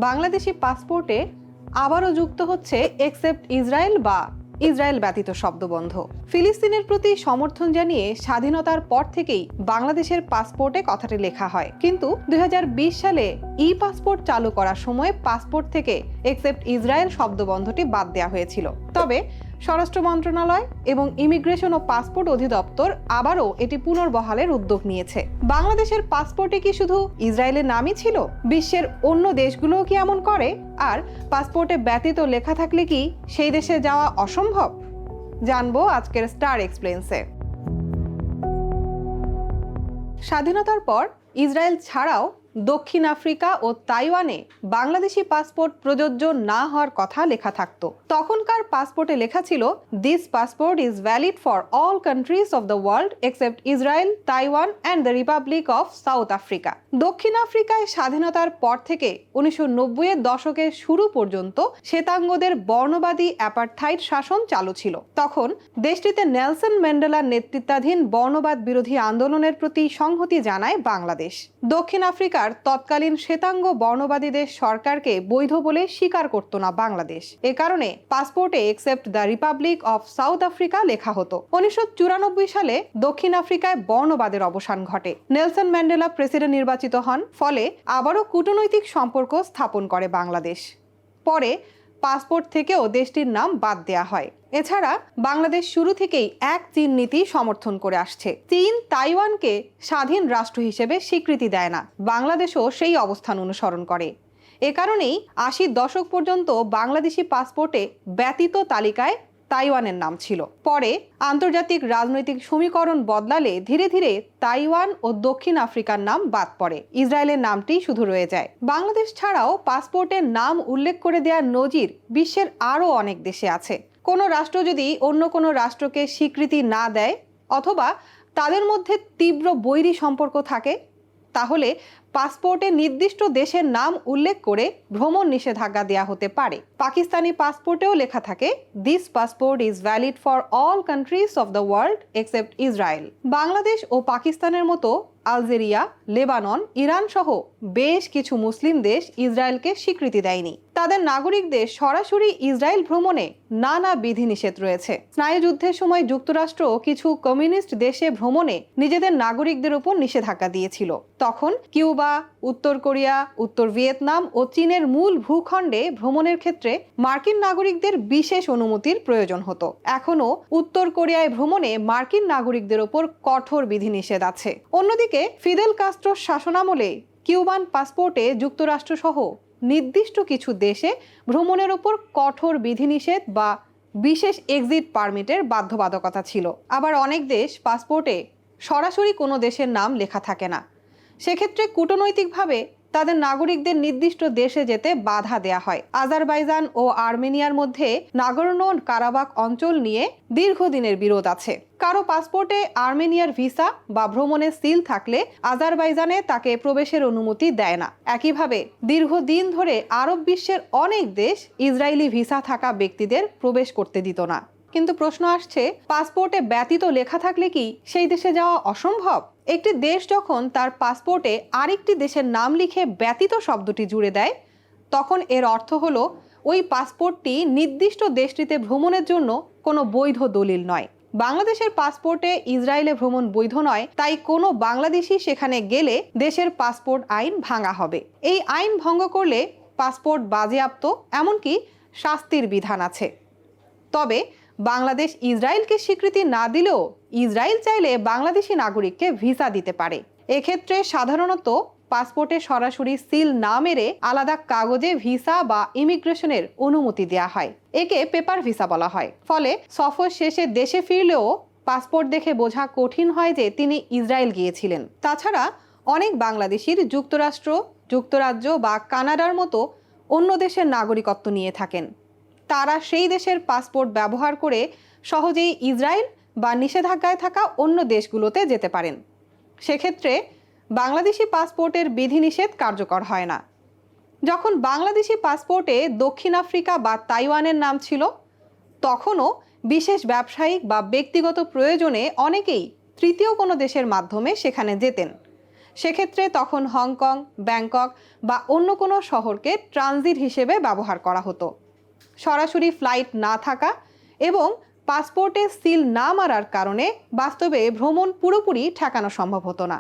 বাংলাদেশি পাসপোর্টে আবারও যুক্ত হচ্ছে এক্সেপ্ট ইসরায়েল বা ইসরায়েল ব্যতীত শব্দবন্ধ। ফিলিস্তিনের প্রতি সমর্থন জানিয়ে স্বাধীনতার পর থেকেই বাংলাদেশের পাসপোর্টে কথাটি লেখা হয়, কিন্তু ২০২০ সালে ই পাসপোর্ট চালু করার সময় পাসপোর্ট থেকে এক্সেপ্ট ইসরায়েল শব্দবন্ধটি বাদ দেওয়া হয়েছিল। তবে স্বরাষ্ট্র মন্ত্রণালয় এবং ইমিগ্রেশন ও পাসপোর্ট অধিদপ্তর আবারও এটি পুনর্বহালের উদ্যোগ নিয়েছে। বাংলাদেশের পাসপোর্টে কি শুধু ইসরায়েলের নামই ছিল? বিশ্বের অন্য দেশগুলোও কি এমন করে? আর পাসপোর্টে ব্যতীত লেখা থাকলে কি সেই দেশে যাওয়া অসম্ভব? জানবো আজকের স্টার এক্সপ্লেন্সে। স্বাধীনতার পর ইসরায়েল ছাড়াও দক্ষিণ আফ্রিকা ও তাইওয়ানে বাংলাদেশি পাসপোর্ট প্রযোজ্য না হওয়ার কথা লেখা থাকতো। তখনকার পাসপোর্টে লেখা ছিল, this passport is valid for all countries of the world except Israel, Taiwan and the Republic of south Africa. দক্ষিণ আফ্রিকায় স্বাধীনতার পর থেকে 1990-এর দশকের শুরু পর্যন্ত শ্বেতাঙ্গদের বর্ণবাদী অ্যাপার্থাইড শাসন চালু ছিল। তখন দেশটিতে নেলসন ম্যান্ডেলার নেতৃত্বাধীন বর্ণবাদ বিরোধী আন্দোলনের প্রতি সংহতি জানায় বাংলাদেশ। দক্ষিণ আফ্রিকার তৎকালীন শ্বেতাঙ্গ বর্ণবাদীদের সরকারকে বৈধ বলে স্বীকার করত না বাংলাদেশ। এ কারণে পাসপোর্টে except the Republic of south Africa লেখা হতো। 1994 সালে দক্ষিণ আফ্রিকায় বর্ণবাদের অবসান ঘটে। নেলসন ম্যান্ডেলা প্রেসিডেন্ট নির্বাচিত হন, ফলে আবারও কূটনৈতিক সম্পর্ক স্থাপন করে বাংলাদেশ। পরে পাসপোর্ট থেকেও দেশটির নাম বাদ দেয়া হয়। এছাড়া বাংলাদেশ শুরু থেকেই এক চীন নীতি সমর্থন করে আসছে। চীন তাইওয়ানকে স্বাধীন রাষ্ট্র হিসেবে স্বীকৃতি দেয় না, বাংলাদেশও সেই অবস্থান অনুসরণ করে। এ কারণেই 80-র দশক পর্যন্ত বাংলাদেশি পাসপোর্টে ব্যতীত তালিকায় তাইওয়ানের নাম ছিল। পরে আন্তর্জাতিক রাজনৈতিক সমীকরণ বদলালে ধীরে ধীরে তাইওয়ান ও দক্ষিণ আফ্রিকার নাম বাদ পড়ে, ইসরায়েলের নামটি শুধু রয়ে যায়। বাংলাদেশ ছাড়াও পাসপোর্টের নাম উল্লেখ করে দেওয়ার নজির বিশ্বের আরও অনেক দেশে আছে। কোনো রাষ্ট্র যদি অন্য কোনো রাষ্ট্রকে স্বীকৃতি না দেয় অথবা তাদের মধ্যে তীব্র বৈরী সম্পর্ক থাকে, তাহলে পাসপোর্টে নির্দিষ্ট দেশের নাম উল্লেখ করে ভ্রমণ নিষেধাজ্ঞা দেওয়া হতে পারে। পাকিস্তানি পাসপোর্টেও লেখা থাকে, this passport is valid for all countries of the world except Israel. Bangladesh ও পাকিস্তানের মতো আলজেরিয়া, লেবানন, ইরান সহ বেশ কিছু মুসলিম দেশ ইসরায়েলকে স্বীকৃতি দেয়নি। তাদের নাগরিকদের সরাসরি ইসরায়েল ভ্রমণে নানা বিধিনিষেধ রয়েছে। স্নায়ুযুদ্ধের সময় যুক্তরাষ্ট্র কিছু কমিউনিস্ট দেশে ভ্রমণে নিজেদের নাগরিকদের উপর নিষেধাজ্ঞা দিয়েছিল। তখন কিউবা, উত্তর কোরিয়া, উত্তর ভিয়েতনাম ও চীনের মূল ভূখণ্ডে ভ্রমণের ক্ষেত্রে মার্কিন নাগরিকদের বিশেষ অনুমতির প্রয়োজন হতো। এখনও উত্তর কোরিয়ায় ভ্রমণে মার্কিন নাগরিকদের উপর কঠোর বিধিনিষেধ আছে। অন্যদিকে ফিদেল কাস্ত্রোর শাসনামলে কিউবান পাসপোর্টে যুক্তরাষ্ট্র সহ নির্দিষ্ট কিছু দেশে ভ্রমণের উপর কঠোর বিধিনিষেধ বা বিশেষ এক্সিট পারমিটের বাধ্যবাধকতা ছিল। আবার অনেক দেশ পাসপোর্টে সরাসরি কোনো দেশের নাম লেখা থাকে না। সেক্ষেত্রে কূটনৈতিকভাবে তাদের নাগরিকদের নির্দিষ্ট দেশে যেতে বাধা দেয়া হয়। আজারবাইজান ও আর্মেনিয়ার মধ্যে নাগর্নো কারাবাখ অঞ্চল নিয়ে দীর্ঘদিনের বিরোধ আছে। কারো পাসপোর্টে আর্মেনিয়ার ভিসা বা ভ্রমণের সিল থাকলে আজারবাইজানে তাকে প্রবেশের অনুমতি দেয় না। একইভাবে দীর্ঘদিন ধরে আরব বিশ্বের অনেক দেশ ইসরায়েলি ভিসা থাকা ব্যক্তিদের প্রবেশ করতে দিত না। কিন্তু প্রশ্ন আসছে, পাসপোর্টে ব্যতীত লেখা থাকলে কি সেই দেশে যাওয়া অসম্ভব? একটি দেশ যখন তার পাসপোর্টে আরেকটি দেশের নাম লিখে ব্যতীত শব্দটি জুড়ে দেয়, তখন এর অর্থ হলো ওই পাসপোর্টটি নির্দিষ্ট দেশটিতে ভ্রমণের জন্য কোনো বৈধ দলিল নয়। বাংলাদেশের পাসপোর্টে ইসরায়েলে ভ্রমণ বৈধ নয়, তাই কোনো বাংলাদেশি সেখানে গেলে দেশের পাসপোর্ট আইন ভাঙা হবে। এই আইন ভঙ্গ করলে পাসপোর্ট বাজেয়াপ্ত, এমনকি শাস্তির বিধান আছে। তবে বাংলাদেশ ইসরায়েলকে স্বীকৃতি না দিলেও ইসরায়েল চাইলে বাংলাদেশি নাগরিককে ভিসা দিতে পারে। এক্ষেত্রে সাধারণত পাসপোর্টে সরাসরি সিল না মেরে আলাদা কাগজে ভিসা বা ইমিগ্রেশনের অনুমতি দেওয়া হয়। একে পেপার ভিসা বলা হয়। ফলে সফর শেষে দেশে ফিরলেও পাসপোর্ট দেখে বোঝা কঠিন হয় যে তিনি ইসরায়েল গিয়েছিলেন। তাছাড়া অনেক বাংলাদেশির যুক্তরাষ্ট্র, যুক্তরাজ্য বা কানাডার মতো অন্য দেশের নাগরিকত্ব নিয়ে থাকেন। তারা সেই দেশের পাসপোর্ট ব্যবহার করে সহজেই ইসরায়েল বা নিষেধাজ্ঞায় থাকা অন্য দেশগুলোতে যেতে পারেন। সেক্ষেত্রে বাংলাদেশি পাসপোর্টের বিধিনিষেধ কার্যকর হয় না। যখন বাংলাদেশি পাসপোর্টে দক্ষিণ আফ্রিকা বা তাইওয়ানের নাম ছিল, তখনও বিশেষ ব্যবসায়িক বা ব্যক্তিগত প্রয়োজনে অনেকেই তৃতীয় কোনো দেশের মাধ্যমে সেখানে যেতেন। সেক্ষেত্রে তখন হংকং, ব্যাংকক বা অন্য কোনো শহরকে ট্রানজিট হিসেবে ব্যবহার করা হতো। সরাসরি ফ্লাইট না থাকা এবং পাসপোর্টে সিল না মারার কারণে বাস্তবে ভ্রমণ পুরোপুরি ঠেকানো সম্ভব হতো না।